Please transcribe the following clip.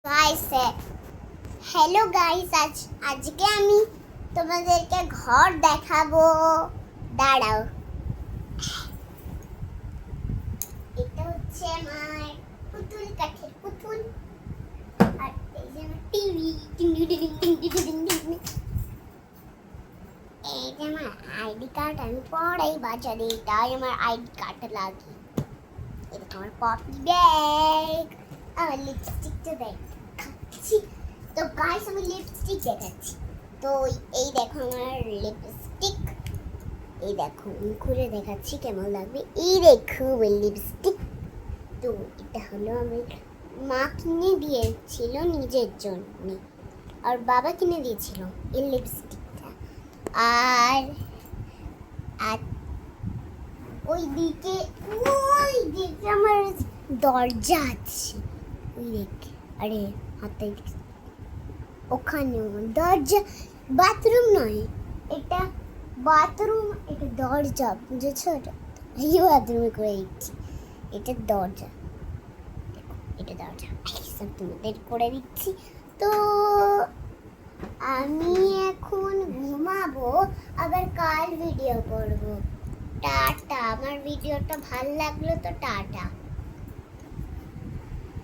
Guys hello guys আজকে আমি তোমাদেরকে ঘর দেখাবো। দাঁড়াও, এটা হচ্ছে আমার পুতুল, কাঠের পুতুল। আর এই যে আমার টিভি, এই যে আমার আইডি কার্ড, আমি পড়াই বাজারে, তাই আমার আইডি কার্ড লাগে। এটা আমার পপি ব্যাগ, আমার লিপস্টিকটা দেখাচ্ছি। তো গাইস আমি লিপস্টিক দেখাচ্ছি। তো এই দেখো আমার লিপস্টিক, এই দেখো আমি খুলে দেখাচ্ছি কেমন লাগবে। এই দেখো ওই লিপস্টিক। তো এটা হলো আমার মা কিনে দিয়েছিল নিজের জন্য, আর বাবা কিনে দিয়েছিল এই লিপস্টিকটা। আর আর ওই দিকে আমার দরজা আছে, ওই দিকে। আরে হাতে ওখানে দরজা, বাথরুম নয় এটা, বাথরুম এটা দরজা, বুঝেছো? এই বাথরুমে করে দিচ্ছি, এটা দরজা, এটা দরজা সব তোমাদের করে দিচ্ছি। তো আমি এখন ঘুমাবো, আবার কাল ভিডিও করব। টাটা। আমার ভিডিওটা ভালো লাগলো তো টাটা।